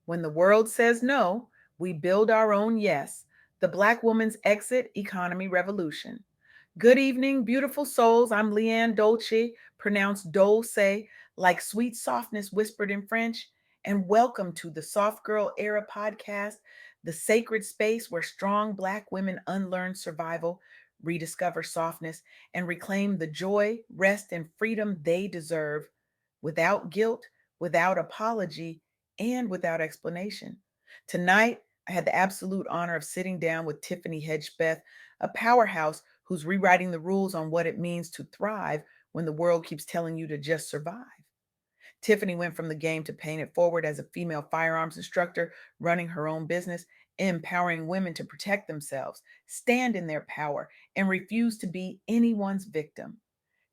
When the world says no, we build our own yes. The Black Woman's Exit Economy Revolution. Good evening, beautiful souls. I'm LeAnne Dolce, pronounced Dolce, like sweet softness whispered in French. And welcome to the Soft Girl Era podcast, the sacred space where strong Black women unlearn survival, rediscover softness, and reclaim the joy, rest, and freedom they deserve without guilt, without apology, and without explanation. Tonight, I had the absolute honor of sitting down with Tiffany Hedgspeth, a powerhouse who's rewriting the rules on what it means to thrive when the world keeps telling you to just survive. Tiffany went from the game to paying it forward as a female firearms instructor, running her own business, empowering women to protect themselves, stand in their power, and refuse to be anyone's victim.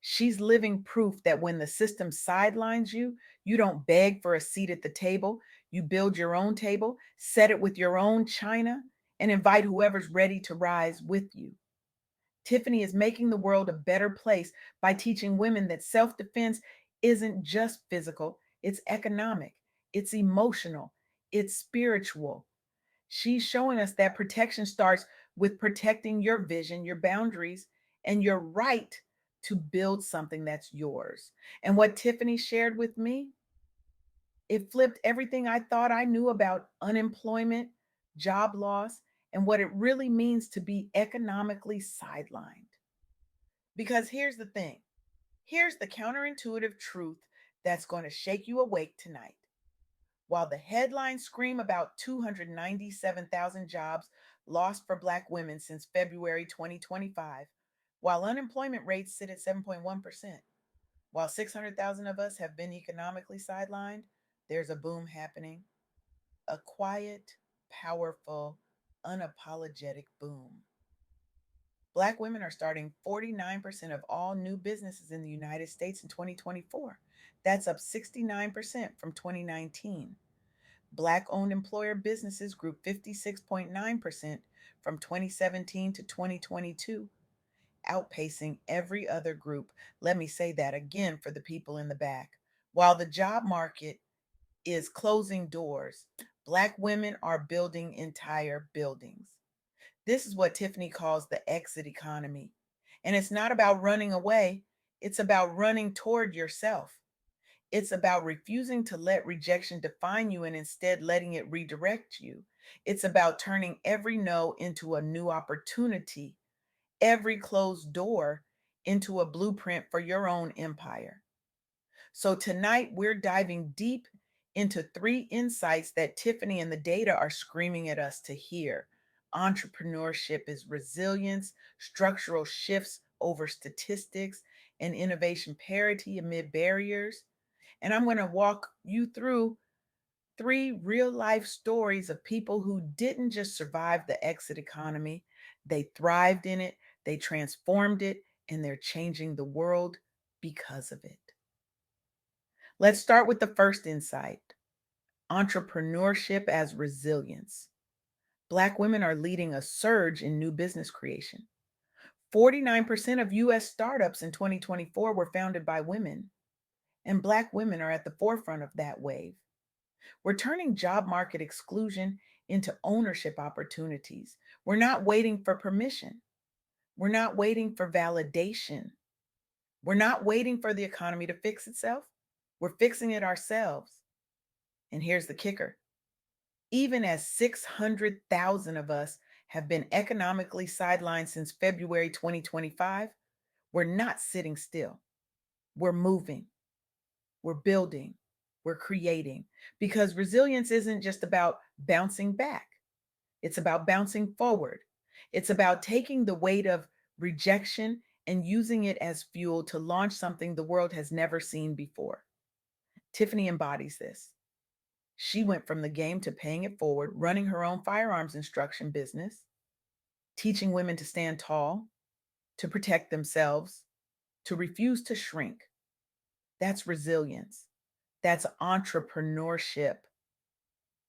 She's living proof that when the system sidelines you, you don't beg for a seat at the table. You build your own table, set it with your own china, and invite whoever's ready to rise with you. Tiffany is making the world a better place by teaching women that self defense isn't just physical, it's economic, it's emotional, it's spiritual. She's showing us that protection starts with protecting your vision, your boundaries, and your right to build something that's yours. And what Tiffany shared with me, it flipped everything I thought I knew about unemployment, job loss, and what it really means to be economically sidelined. Because here's the thing, here's the counterintuitive truth that's going to shake you awake tonight. While the headlines scream about 297,000 jobs lost for Black women since February 2025, while unemployment rates sit at 7.1%, while 600,000 of us have been economically sidelined, there's a boom happening, a quiet, powerful, unapologetic boom. Black women are starting 49% of all new businesses in the United States in 2024. That's up 69% from 2019. Black owned employer businesses grew 56.9% from 2017 to 2022, outpacing every other group. Let me say that again for the people in the back. While the job market is closing doors, Black women are building entire buildings. This is what Tiffany calls the exit economy. And it's not about running away, it's about running toward yourself. It's about refusing to let rejection define you and instead letting it redirect you. It's about turning every no into a new opportunity, every closed door into a blueprint for your own empire. So tonight we're diving deep into three insights that Tiffany and the data are screaming at us to hear. Entrepreneurship is resilience, structural shifts over statistics, and innovation parity amid barriers. And I'm going to walk you through three real life stories of people who didn't just survive the exit economy, they thrived in it, they transformed it, and they're changing the world because of it. Let's start with the first insight, entrepreneurship as resilience. Black women are leading a surge in new business creation. 49% of US startups in 2024 were founded by women, and Black women are at the forefront of that wave. We're turning job market exclusion into ownership opportunities. We're not waiting for permission. We're not waiting for validation. We're not waiting for the economy to fix itself. We're fixing it ourselves. And here's the kicker, even as 600,000 of us have been economically sidelined since February 2025, we're not sitting still. We're moving, we're building, we're creating. Because resilience isn't just about bouncing back, it's about bouncing forward. It's about taking the weight of rejection and using it as fuel to launch something the world has never seen before. Tiffany embodies this. She went from the game to paying it forward, running her own firearms instruction business, teaching women to stand tall, to protect themselves, to refuse to shrink. That's resilience. That's entrepreneurship.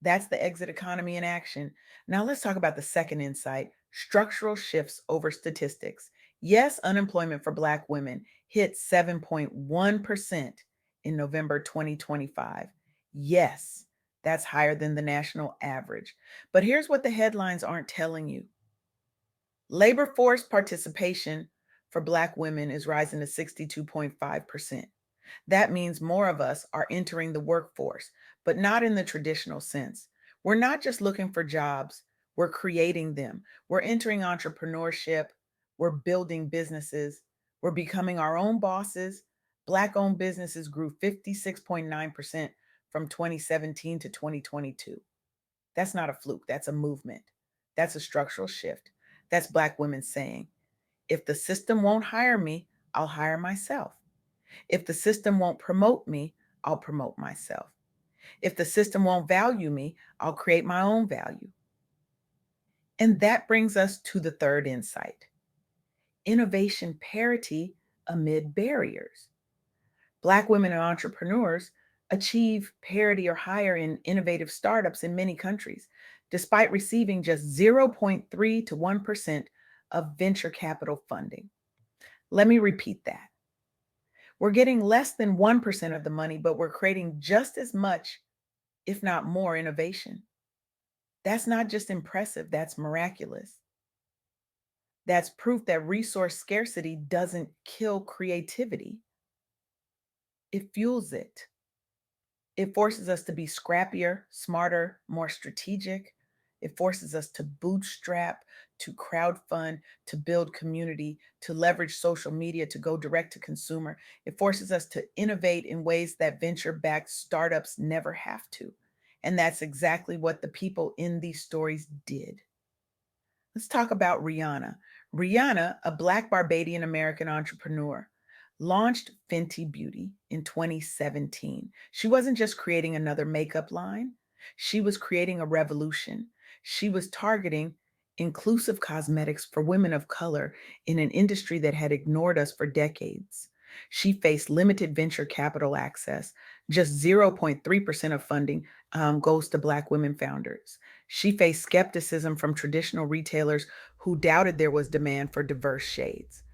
That's the exit economy in action. Now let's talk about the second insight, structural shifts over statistics. Yes, unemployment for Black women hit 7.1% in November 2025. Yes, That's higher than the national average. But here's what the headlines aren't telling you: labor force participation for Black women is rising to 62.5%. That means more of us are entering the workforce, but not in the traditional sense. We're not just looking for jobs, we're creating them. We're entering entrepreneurship, we're building businesses, we're becoming our own bosses. Black owned businesses grew 56.9% from 2017 to 2022. That's not a fluke, that's a movement. That's a structural shift. That's Black women saying, if the system won't hire me, I'll hire myself. If the system won't promote me, I'll promote myself. If the system won't value me, I'll create my own value. And that brings us to the third insight: innovation parity amid barriers. Black women and entrepreneurs achieve parity or higher in innovative startups in many countries, despite receiving just 0.3 to 1% of venture capital funding. Let me repeat that. We're getting less than 1% of the money, but we're creating just as much, if not more, innovation. That's not just impressive, that's miraculous. That's proof that resource scarcity doesn't kill creativity, it fuels it. It forces us to be scrappier, smarter, more strategic. It forces us to bootstrap, to crowdfund, to build community, to leverage social media, to go direct to consumer. It forces us to innovate in ways that venture backed startups never have to. And that's exactly what the people in these stories did. Let's talk about Rihanna. Rihanna, a Black Barbadian American entrepreneur, launched Fenty Beauty in 2017. She wasn't just creating another makeup line, she was creating a revolution. She was targeting inclusive cosmetics for women of color in an industry that had ignored us for decades. She faced limited venture capital access. Just 0.3% of funding goes to Black women founders. She faced skepticism from traditional retailers who doubted there was demand for diverse shades.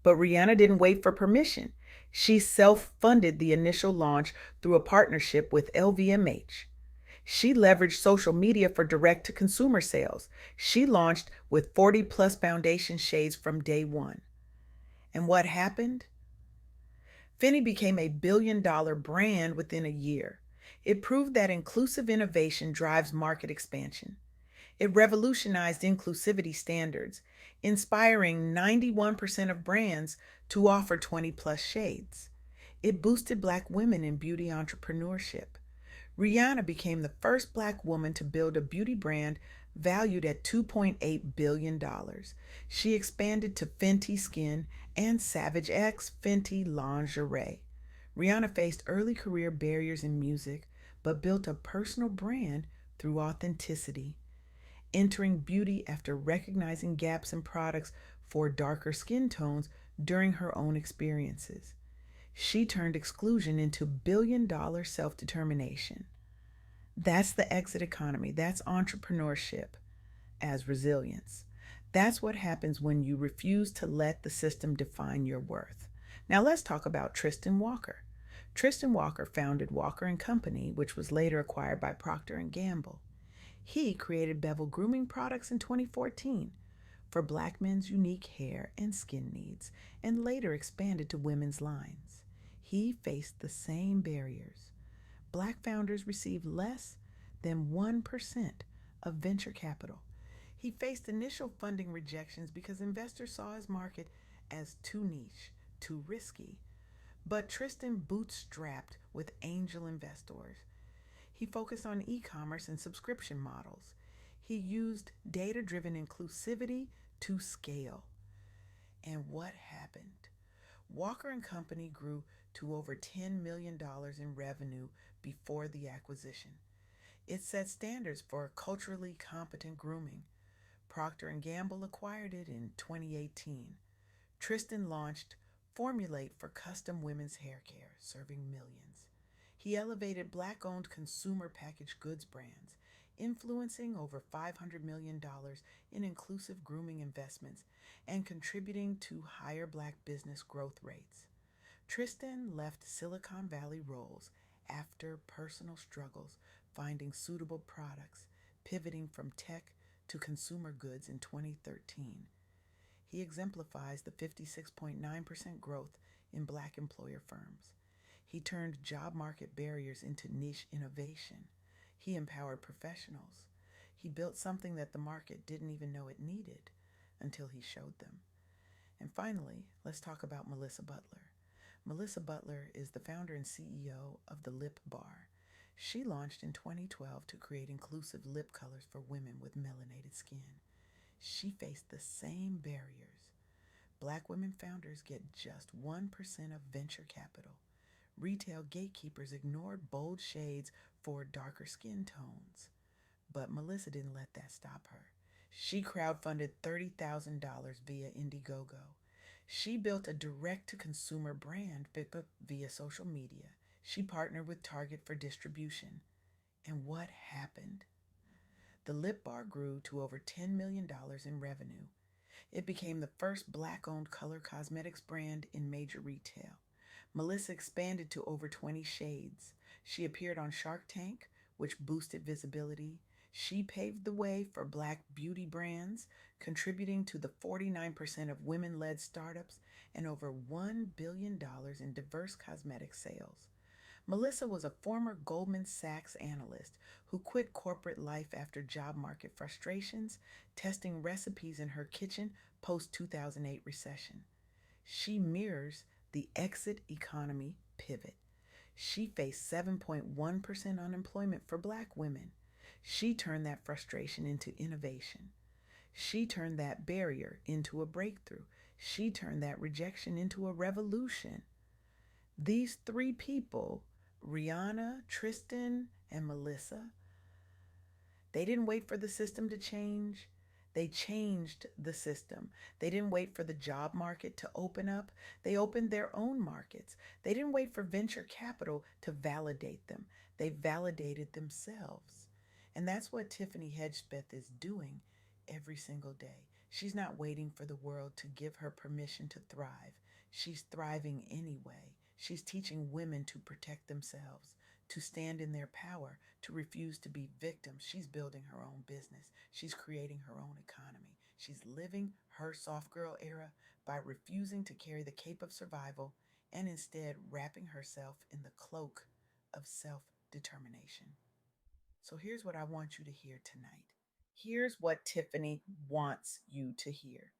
But Rihanna didn't wait for permission. She self funded the initial launch through a partnership with LVMH. She leveraged social media for direct to consumer sales. She launched with 40 plus foundation shades from day one. And what happened? Fenty became a $1 billion brand within a year. It proved that inclusive innovation drives market expansion. It revolutionized inclusivity standards, inspiring 91% of brands to offer 20 plus shades. It boosted Black women in beauty entrepreneurship. Rihanna became the first Black woman to build a beauty brand valued at $2.8 billion. She expanded to Fenty Skin and Savage X Fenty Lingerie. Rihanna faced early career barriers in music, but built a personal brand through authenticity, entering beauty after recognizing gaps in products for darker skin tones during her own experiences. She turned exclusion into $1 billion self determination. That's the exit economy. That's entrepreneurship as resilience. That's what happens when you refuse to let the system define your worth. Now let's talk about Tristan Walker. Tristan Walker founded Walker and Company, which was later acquired by Procter and Gamble. He created Bevel grooming products in 2014 for Black men's unique hair and skin needs, and later expanded to women's lines. He faced the same barriers. Black founders received less than 1% of venture capital. He faced initial funding rejections because investors saw his market as too niche, too risky. But Tristan bootstrapped with angel investors. He focused on e commerce and subscription models. He used data driven inclusivity to scale. And what happened? Walker and Company grew to over $10 million in revenue before the acquisition. It set standards for culturally competent grooming. Procter and Gamble acquired it in 2018. Tristan launched Formulate for custom women's hair care, serving millions. He elevated Black-owned consumer packaged goods brands, influencing over $500 million in inclusive grooming investments and contributing to higher Black business growth rates. Tristan left Silicon Valley roles after personal struggles, finding suitable products, pivoting from tech to consumer goods in 2013. He exemplifies the 56.9% growth in black employer firms. He turned job market barriers into niche innovation. He empowered professionals. He built something that the market didn't even know it needed until he showed them. And finally, let's talk about Melissa Butler. Melissa Butler is the founder and CEO of the Lip Bar. She launched in 2012 to create inclusive lip colors for women with melanated skin. She faced the same barriers. Black women founders get just 1% of venture capital. Retail gatekeepers ignored bold shades for darker skin tones. But Melissa didn't let that stop her. She crowdfunded $30,000 via Indiegogo. She built a direct to consumer brand via social media. She partnered with Target for distribution. And what happened? The Lip Bar grew to over $10 million in revenue. It became the first black owned color cosmetics brand in major retail. Melissa expanded to over 20 shades. She appeared on Shark Tank, which boosted visibility. She paved the way for black beauty brands, contributing to the 49% of women led startups and over $1 billion in diverse cosmetic sales. Melissa was a former Goldman Sachs analyst who quit corporate life after job market frustrations, testing recipes in her kitchen post 2008 recession. She mirrors the exit economy pivot. She faced 7.1% unemployment for black women. She turned that frustration into innovation. She turned that barrier into a breakthrough. She turned that rejection into a revolution. These three people, Rihanna, Tristan, and Melissa, they didn't wait for the system to change. They changed the system. They didn't wait for the job market to open up. They opened their own markets. They didn't wait for venture capital to validate them. They validated themselves. And that's what Tiffany Hedgspeth is doing every single day. She's not waiting for the world to give her permission to thrive. She's thriving anyway. She's teaching women to protect themselves, to stand in their power, to refuse to be victims. She's building her own business. She's creating her own economy. She's living her soft girl era by refusing to carry the cape of survival and instead wrapping herself in the cloak of self determination. So here's what I want you to hear tonight. Here's what Tiffany wants you to hear.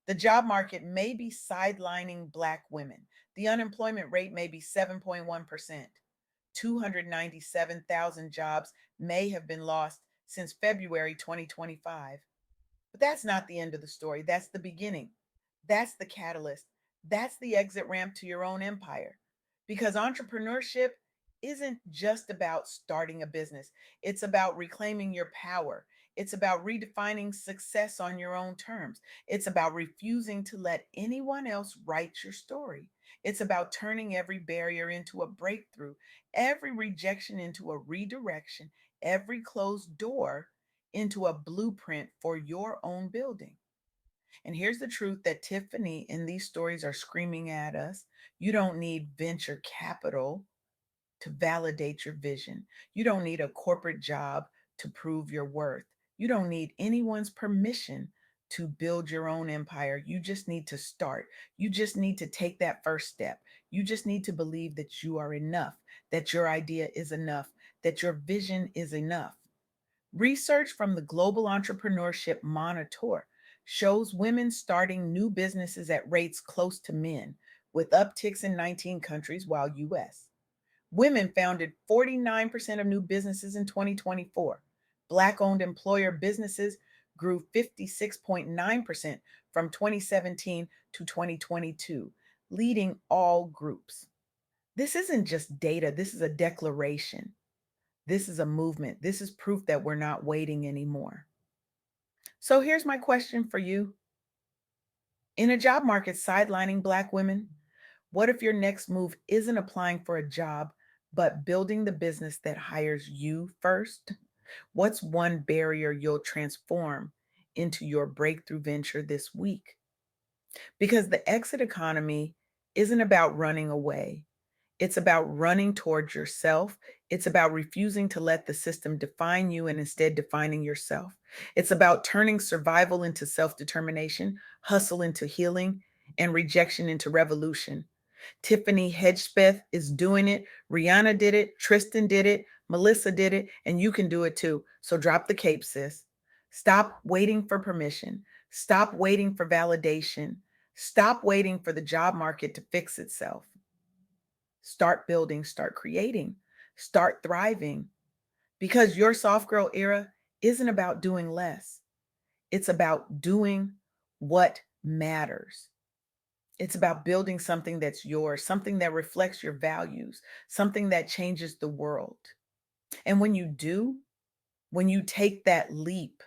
The job market may be sidelining black women. The unemployment rate may be 7.1%. 297,000 jobs may have been lost since February 2025. But that's not the end of the story. That's the beginning. That's the catalyst. That's the exit ramp to your own empire. Because entrepreneurship isn't just about starting a business, it's about reclaiming your power. It's about redefining success on your own terms. It's about refusing to let anyone else write your story. It's about turning every barrier into a breakthrough, every rejection into a redirection, every closed door into a blueprint for your own building. And here's the truth that Tiffany and these stories are screaming at us. You don't need venture capital to validate your vision. You don't need a corporate job to prove your worth. You don't need anyone's permission to build your own empire. You just need to start. You just need to take that first step. You just need to believe that you are enough, that your idea is enough, that your vision is enough. Research from the Global Entrepreneurship Monitor shows women starting new businesses at rates close to men, with upticks in 19 countries while US. Women founded 49% of new businesses in 2024. Black owned employer businesses grew 56.9% from 2017 to 2022, leading all groups. This isn't just data, this is a declaration. This is a movement. This is proof that we're not waiting anymore. So here's my question for you. In a job market sidelining Black women, what if your next move isn't applying for a job, but building the business that hires you first? What's one barrier you'll transform into your breakthrough venture this week? Because the exit economy isn't about running away, it's about running towards yourself. It's about refusing to let the system define you and instead defining yourself. It's about turning survival into self determination, hustle into healing, and rejection into revolution. Tiffany Hedgspeth is doing it. Rihanna did it. Tristan did it. Melissa did it. And you can do it too. So drop the cape, sis. Stop waiting for permission. Stop waiting for validation. Stop waiting for the job market to fix itself. Start building, start creating, start thriving. Because your soft girl era isn't about doing less, it's about doing what matters. It's about building something that's yours, something that reflects your values, something that changes the world. And when you do, when you take that leap,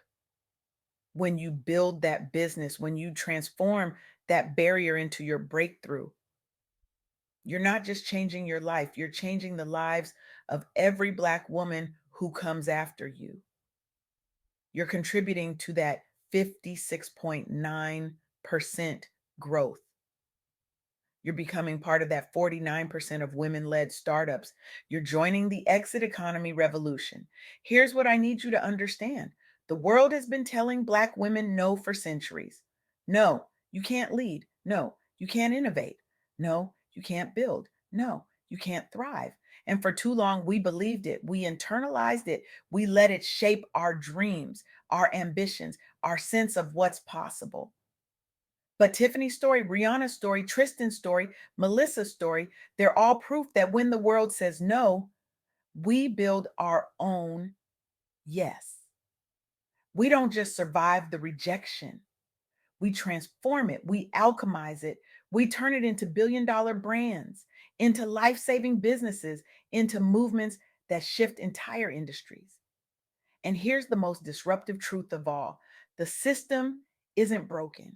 when you build that business, when you transform that barrier into your breakthrough, you're not just changing your life, you're changing the lives of every Black woman who comes after you. You're contributing to that 56.9% growth. You're becoming part of that 49% of women led startups. You're joining the exit economy revolution. Here's what I need you to understand: the world has been telling Black women no for centuries. No, you can't lead. No, you can't innovate. No, you can't build. No, you can't thrive. And for too long, we believed it. We internalized it. We let it shape our dreams, our ambitions, our sense of what's possible. But Tiffany's story, Rihanna's story, Tristan's story, Melissa's story, they're all proof that when the world says no, we build our own yes. We don't just survive the rejection, we transform it, we alchemize it, we turn it into billion-dollar brands, into life saving businesses, into movements that shift entire industries. And here's the most disruptive truth of all: the system isn't broken.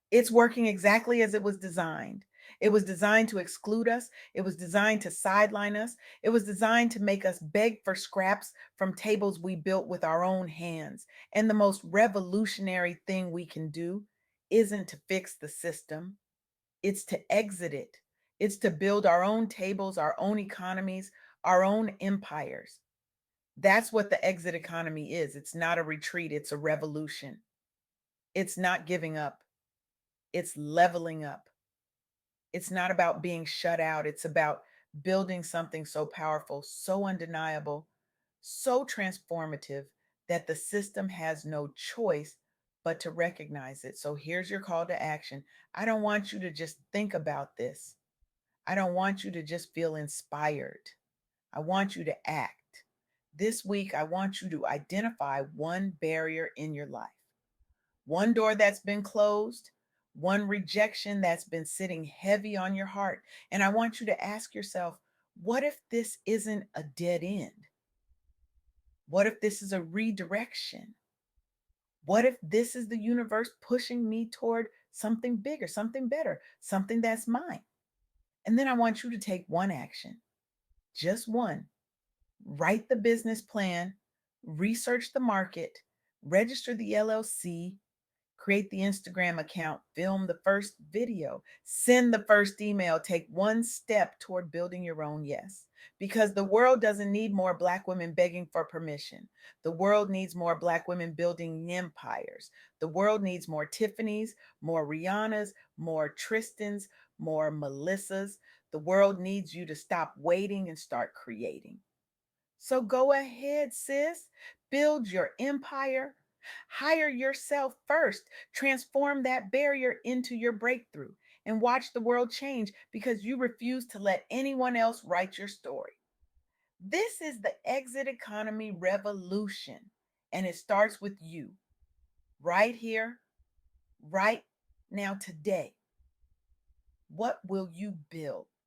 It's working exactly as it was designed. It was designed to exclude us. It was designed to sideline us. It was designed to make us beg for scraps from tables we built with our own hands. And the most revolutionary thing we can do isn't to fix the system, it's to exit it. It's to build our own tables, our own economies, our own empires. That's what the exit economy is. It's not a retreat, it's a revolution. It's not giving up, it's leveling up. It's not about being shut out, it's about building something so powerful, so undeniable, so transformative that the system has no choice but to recognize it. So here's your call to action. I don't want you to just think about this. I don't want you to just feel inspired. I want you to act. This week, I want you to identify one barrier in your life, one door that's been closed, one rejection that's been sitting heavy on your heart. And I want you to ask yourself, what if this isn't a dead end? What if this is a redirection? What if this is the universe pushing me toward something bigger, something better, something that's mine? And then I want you to take one action, just one. Write the business plan, research the market, register the LLC, create the Instagram account, film the first video, send the first email, take one step toward building your own yes. Because the world doesn't need more Black women begging for permission. The world needs more Black women building empires. The world needs more Tiffany's, more Rihanna's, more Tristan's, more Melissa's. The world needs you to stop waiting and start creating. So go ahead, sis. Build your empire. Hire yourself first. Transform that barrier into your breakthrough and watch the world change because you refuse to let anyone else write your story. This is the exit economy revolution, and it starts with you right here, right now, today. What will you build?